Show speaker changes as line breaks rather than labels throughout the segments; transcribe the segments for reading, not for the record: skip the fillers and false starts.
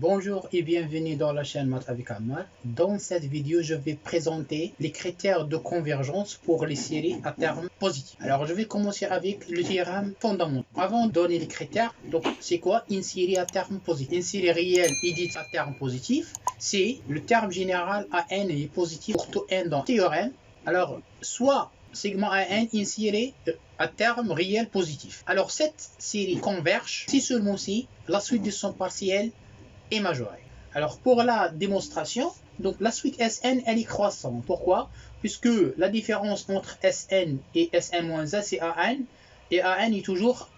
Bonjour et bienvenue dans la chaîne Maths avec Ammar. Dans cette vidéo, je vais présenter les critères de convergence pour les séries à terme positif. Alors, je vais commencer avec le théorème fondamental. Avant de donner les critères, donc c'est quoi une série à terme positif? Une série réelle est dite à terme positif, c'est le terme général AN est positif pour tout n dans le théorème. Alors, soit sigma AN une série à terme réel positif. Alors, cette série converge si seulement si la suite de son partiel est majorée. Alors pour la démonstration, donc la suite Sn elle est croissante. Pourquoi? Puisque la différence entre Sn et Sn-1 c'est An, et An est toujours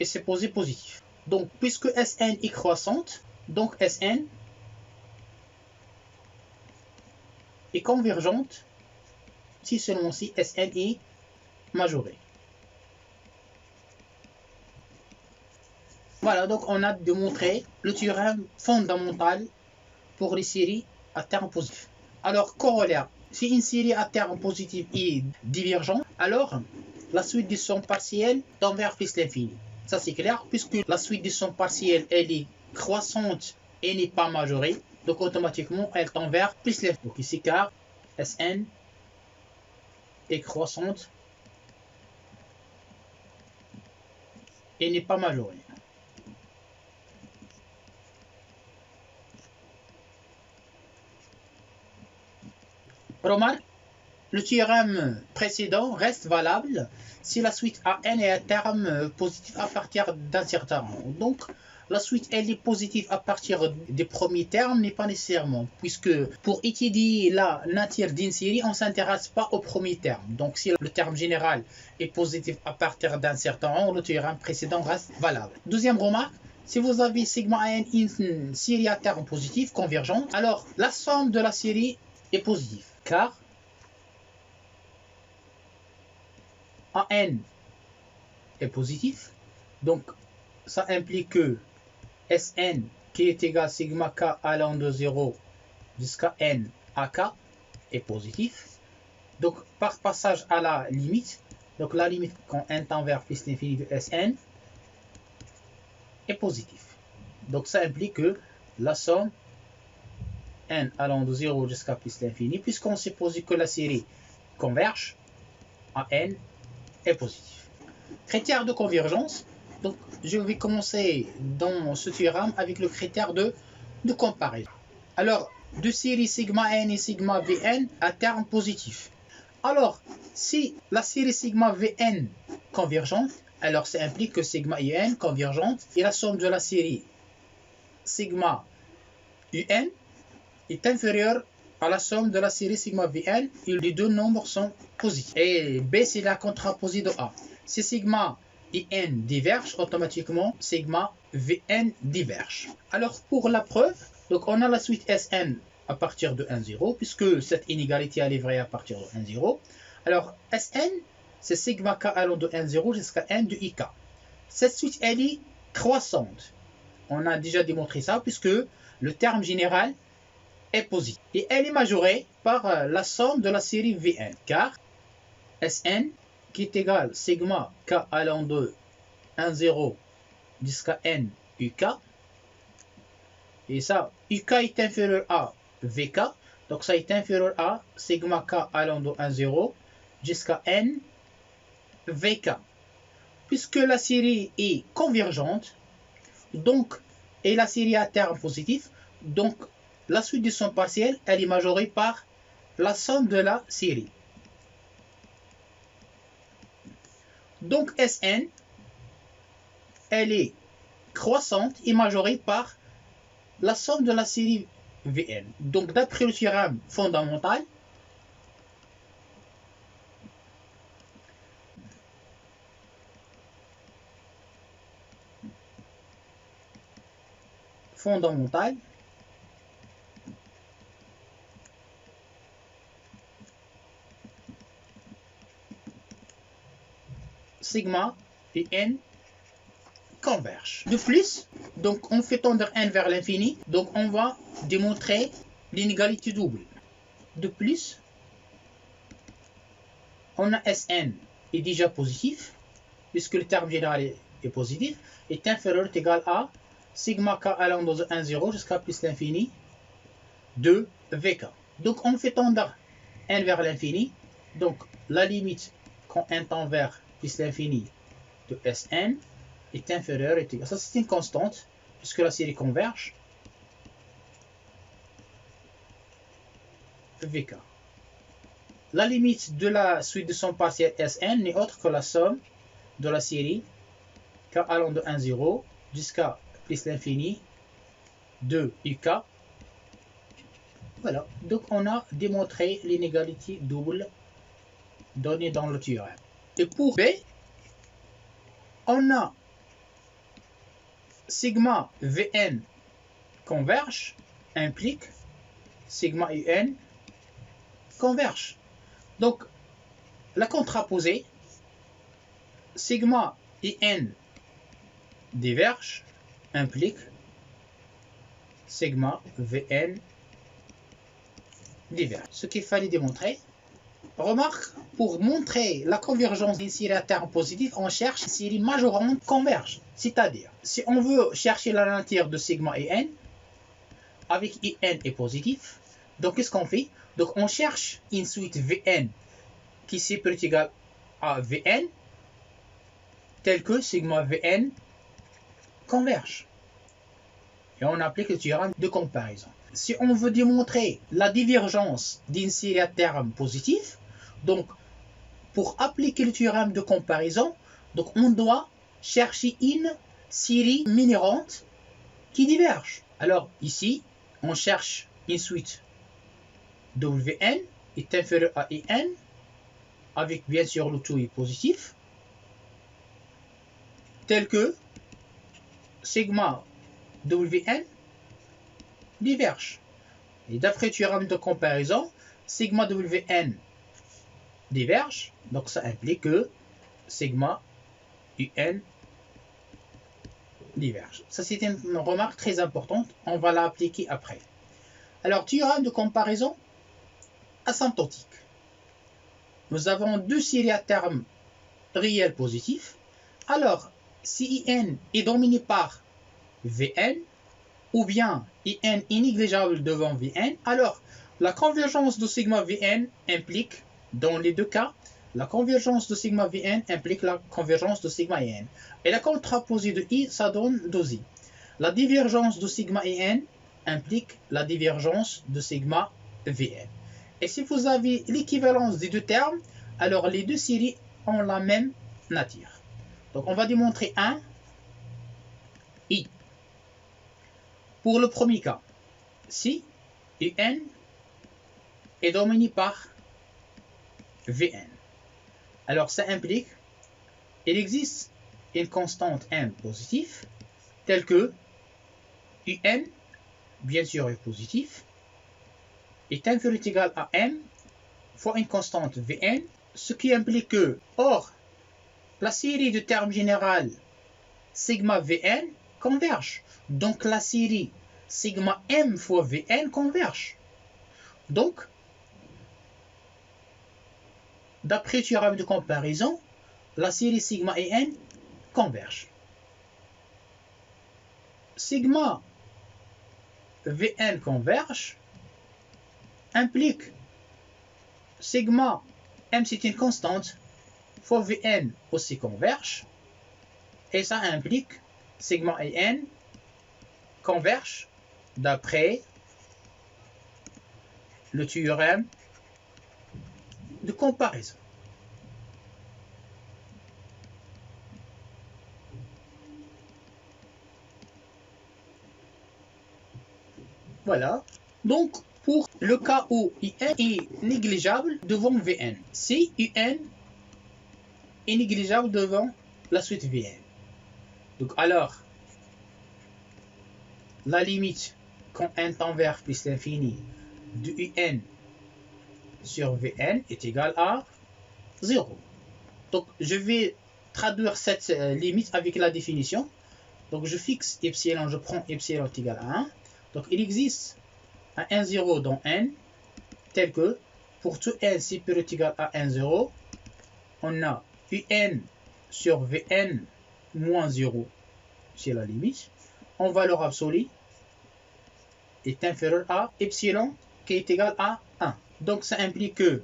et c'est posé positif. Donc puisque Sn est croissante, donc Sn est convergente si seulement si Sn est majorée. Voilà, donc on a démontré le théorème fondamental pour les séries à terme positif. Alors, corollaire, si une série à terme positif est divergente, alors la suite de son partiel tend vers plus l'infini. Ça c'est clair, puisque la suite de son partiel elle est croissante et n'est pas majorée, donc automatiquement elle tend vers plus l'infini. Donc ici car Sn est croissante et n'est pas majorée. Remarque, le théorème précédent reste valable si la suite AN est à terme positif à partir d'un certain rang. Donc, la suite elle est positive à partir des premiers termes n'est pas nécessairement, puisque pour étudier la nature d'une série, on ne s'intéresse pas au premier terme. Donc, si le terme général est positif à partir d'un certain rang, le théorème précédent reste valable. Deuxième remarque, si vous avez sigma AN une série à terme positif convergente, alors la somme de la série est positive, car AN est positif, donc ça implique que Sn qui est égal à sigma k allant de 0 jusqu'à n à k est positif. Donc par passage à la limite, donc la limite quand n tend vers plus l'infini de Sn est positif. Donc ça implique que la somme n allant de 0 jusqu'à plus l'infini, puisqu'on suppose que la série converge, à n est positif. Critère de convergence. Donc, je vais commencer dans ce théorème avec le critère de comparaison. Alors, de série sigma n et sigma vn à terme positif. Alors, si la série sigma vn convergente, alors ça implique que sigma un convergente et la somme de la série sigma un est inférieure à la somme de la série sigma vn et les deux nombres sont positifs. Et b c'est la contraposée de a. Si sigma et n divergent, automatiquement sigma vn diverge. Alors pour la preuve, donc on a la suite Sn à partir de 1, 0, puisque cette inégalité elle est vraie à partir de 1, 0. Alors Sn, c'est sigma k allant de 1, 0 jusqu'à n de ik. Cette suite elle est croissante. On a déjà démontré ça, puisque le terme général est positif. Et elle est majorée par la somme de la série Vn, car Sn qui est égal sigma k allant de 1, 0 jusqu'à n uk, et ça, uk est inférieur à vk, donc ça est inférieur à sigma k allant de 1, 0 jusqu'à n vk. Puisque la série est convergente, donc, et la série à terme positif, donc la suite de son partiel, elle est majorée par la somme de la série. Donc Sn, elle est croissante et majorée par la somme de la série Vn. Donc d'après le théorème fondamental, sigma et n convergent. De plus, donc on fait tendre n vers l'infini, donc on va démontrer l'inégalité double. De plus, on a Sn est déjà positif, puisque le terme général est positif, est inférieur ou égal à sigma k allant de 1, 0 jusqu'à plus l'infini de vk. Donc on fait tendre n vers l'infini. Donc la limite quand n tend vers plus l'infini de Sn est inférieure et égale. Ça c'est une constante puisque la série converge. Vk. La limite de la suite de son partiel Sn n'est autre que la somme de la série k allant de 1, 0 jusqu'à plus l'infini de uk. Voilà, donc on a démontré l'inégalité double donnée dans le théorème. Et pour B, on a sigma Vn converge implique sigma Un converge. Donc la contraposée sigma In diverge implique sigma Vn diverge. Ce qu'il fallait démontrer. Remarque, pour montrer la convergence d'une série à terme positif, on cherche une série majorante converge. C'est-à-dire, si on veut chercher la nature de sigma In, avec In est positif, donc qu'est-ce qu'on fait? Donc on cherche une suite Vn qui est égale à Vn, tel que sigma Vn converge. Et on applique le théorème de comparaison. Si on veut démontrer la divergence d'une série à terme positif, donc pour appliquer le théorème de comparaison, donc on doit chercher une série minérante qui diverge. Alors ici, on cherche une suite Wn est inférieur à In, avec bien sûr le tout est positif, tel que sigma Wn diverge. Et d'après le théorème de comparaison, sigma Wn diverge, donc ça implique que sigma Un diverge. Ça c'est une remarque très importante, on va l'appliquer après. Alors théorème de comparaison asymptotique. Nous avons deux séries à terme réels positifs. Alors si In est dominé par Vn, ou bien In est négligeable devant Vn, alors la convergence de sigma Vn implique, dans les deux cas, la convergence de sigma Vn implique la convergence de sigma In. Et la contraposée de I, ça donne 2I. La divergence de sigma In implique la divergence de sigma Vn. Et si vous avez l'équivalence des deux termes, alors les deux séries ont la même nature. Donc on va démontrer un I. Pour le premier cas, si Un est dominé par Vn, alors ça implique qu'il existe une constante M positive, telle que Un, bien sûr est positif, est inférieur ou égal à M fois une constante Vn, ce qui implique que, or, la série de termes générales sigma Vn converge. Donc la série sigma M fois Vn converge. Donc, d'après le théorème de comparaison, la série sigma n converge. Sigma Vn converge implique sigma M c'est une constante fois Vn aussi converge, et ça implique sigma n converge d'après le théorème de comparaison. Voilà. Donc, pour le cas où Un est négligeable devant Vn, si Un est négligeable devant la suite Vn. Donc, alors, la limite quand n tend vers plus l'infini de Un sur Vn est égale à 0. Donc, je vais traduire cette limite avec la définition. Donc, je fixe epsilon, je prends epsilon est égal à 1. Donc, il existe un 1, 0 dans n, tel que pour tout n supérieur ou égal à 1, 0, on a Un sur Vn moins 0, c'est la limite. en valeur absolue est inférieur à epsilon qui est égal à 1. Donc ça implique que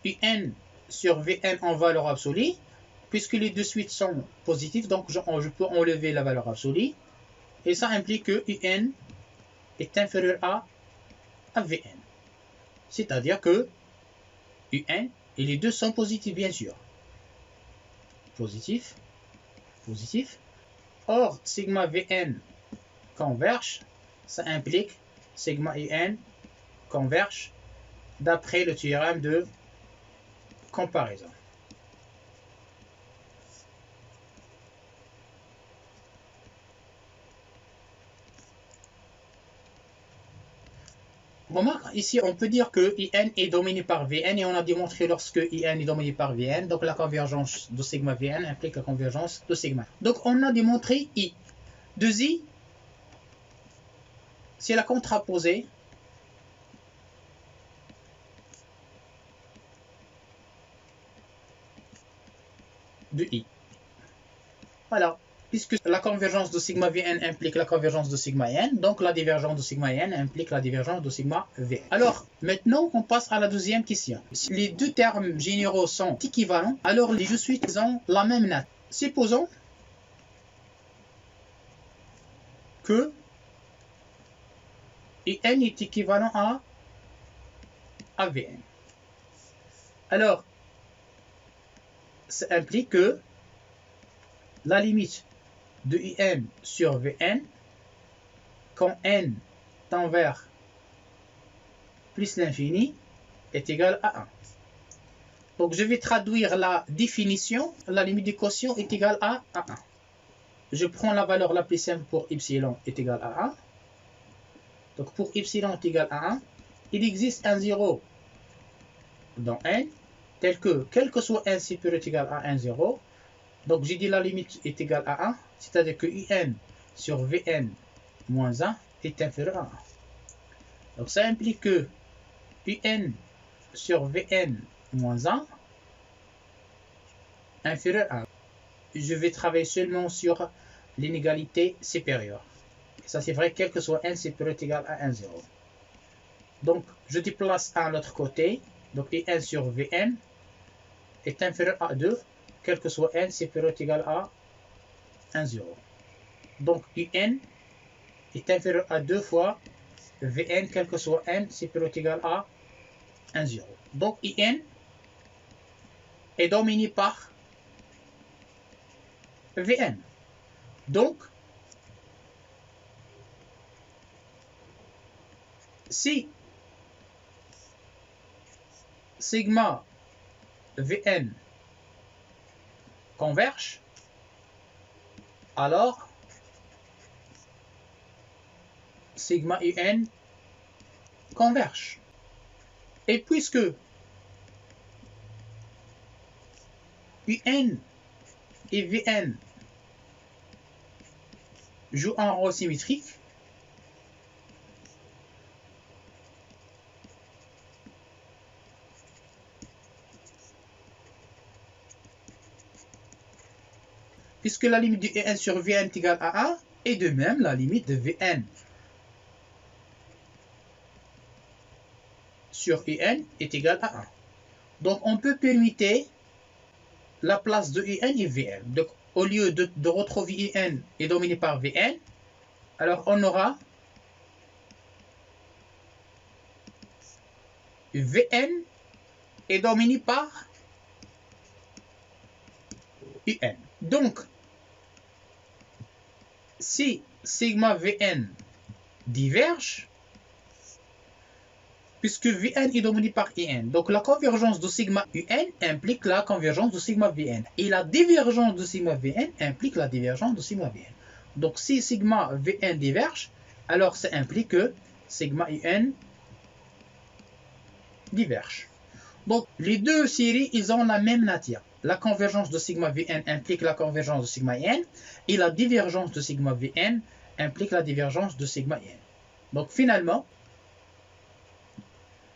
UN sur Vn en valeur absolue, puisque les deux suites sont positives, donc je peux enlever la valeur absolue, et ça implique que UN est inférieur à Vn. C'est-à-dire que UN et les deux sont positifs, bien sûr. Positif, positif. Or, sigma Vn converge, ça implique sigma UN converge d'après le théorème de comparaison. Remarque, ici on peut dire que IN est dominé par Vn et on a démontré lorsque IN est dominé par Vn, donc la convergence de sigma Vn implique la convergence de sigma. Donc on a démontré I. 2I, c'est la contraposée de I. Voilà. Puisque la convergence de sigma Vn implique la convergence de sigma n, donc la divergence de sigma n implique la divergence de sigma v. Alors, maintenant, on passe à la deuxième question. Si les deux termes généraux sont équivalents, alors les deux suites ont la même nature. Supposons que IN est équivalent à Vn. Alors, ça implique que la limite de IN sur Vn, quand n tend vers plus l'infini, est égal à 1. Donc je vais traduire la définition. La limite du quotient est égale à 1. Je prends la valeur la plus simple pour epsilon est égal à 1. Donc pour epsilon est égal à 1, il existe un 0 dans n, tel que, quel que soit n supérieur ou égal à 1, 0. Donc j'ai dit la limite est égale à 1, c'est-à-dire que IN sur Vn moins 1 est inférieur à 1. Donc ça implique que UN sur Vn moins 1 inférieur à 1. Je vais travailler seulement sur l'inégalité supérieure. Et ça c'est vrai quel que soit n supérieur ou égal à 1, 0. Donc je déplace 1 à l'autre côté. Donc IN sur Vn est inférieur à 2, quel que soit n supérieur ou égal à 1, 0. Donc UN est inférieur à 2 fois Vn, quel que soit n supérieur ou égal à 1, 0. Donc IN est dominé par Vn. Donc, si sigma Vn converge, alors sigma UN converge. Et puisque UN et Vn jouent un rôle symétrique, puisque la limite de UN sur Vn est égale à 1, et de même la limite de Vn sur UN est égale à 1. Donc on peut permuter la place de UN et Vn. Donc au lieu de retrouver UN est dominé par Vn, alors on aura Vn est dominé par UN. Donc, si sigma Vn diverge, puisque Vn est dominé par In, donc la convergence de sigma Un implique la convergence de sigma Vn. Et la divergence de sigma Vn implique la divergence de sigma Vn. Donc si sigma Vn diverge, alors ça implique que sigma Un diverge. Donc les deux séries, ils ont la même nature. La convergence de sigma Vn implique la convergence de sigma n, et la divergence de sigma Vn implique la divergence de sigma n. Donc finalement,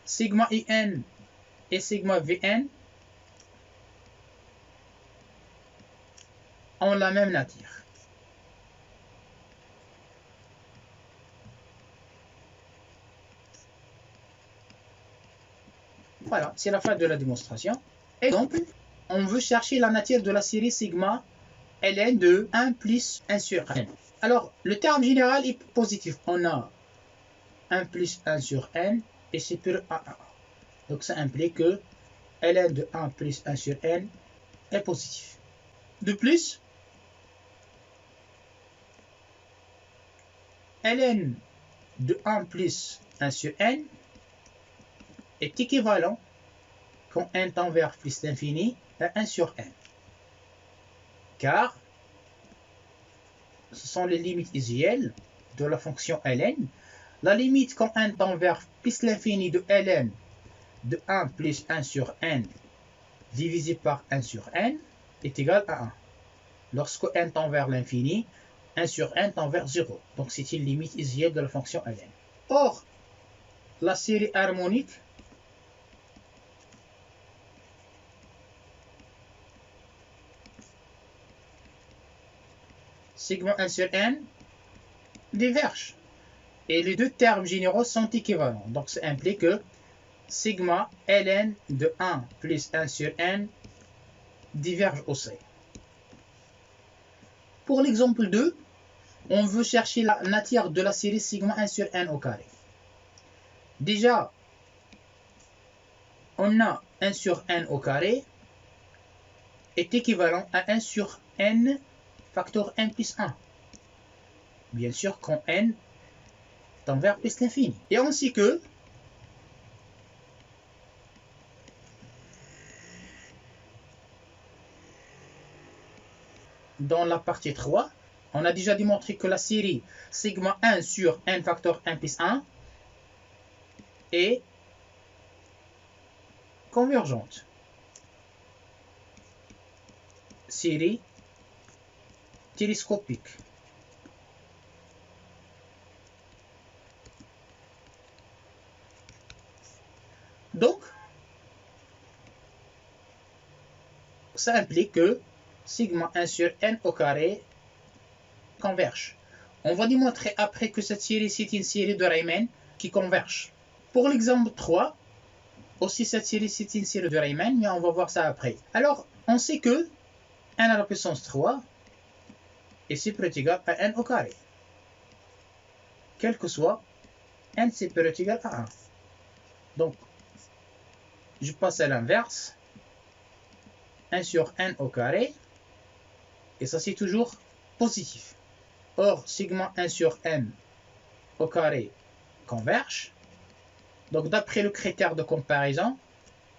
sigma In et sigma Vn ont la même nature. Voilà, c'est la fin de la démonstration. Exemple, on veut chercher la nature de la série sigma ln de 1 plus 1 sur n. Alors, le terme général est positif. On a 1 plus 1 sur n et c'est pour a1. Donc, ça implique que ln de 1 plus 1 sur n est positif. De plus, ln de 1 plus 1 sur n est équivalent quand n tend vers plus l'infini à 1 sur n. Car ce sont les limites usuelles de la fonction ln. La limite quand n tend vers plus l'infini de ln de 1 plus 1 sur n divisé par 1 sur n est égal à 1. Lorsque n tend vers l'infini, 1 sur n tend vers 0. Donc c'est une limite usuelle de la fonction ln. Or, la série harmonique sigma 1 sur n diverge. Et les deux termes généraux sont équivalents. Donc ça implique que sigma ln de 1 plus 1 sur n diverge aussi. Pour l'exemple 2, on veut chercher la nature de la série sigma 1 sur n au carré. Déjà, on a 1 sur n au carré est équivalent à 1 sur n facteur n plus 1. Bien sûr, quand n tend vers plus l'infini. Et ainsi que dans la partie 3, on a déjà démontré que la série sigma 1 sur n facteur n plus 1 est convergente. Série télescopique. Donc, ça implique que sigma 1 sur n au carré converge. On va démontrer après que cette série, c'est une série de Riemann qui converge. Pour l'exemple 3, aussi cette série, c'est une série de Riemann, mais on va voir ça après. Alors, on sait que n à la puissance 3 est supérieur égal à n au carré. Quel que soit, n supérieur égal à 1. Donc, je passe à l'inverse. 1 sur n au carré. Et ça, c'est toujours positif. Or, sigma 1 sur n au carré converge. Donc, d'après le critère de comparaison,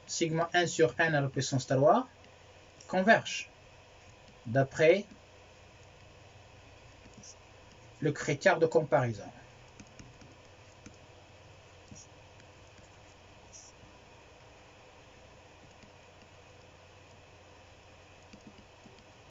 sigma 1 sur n à la puissance 3 converge. D'après le critère de comparaison.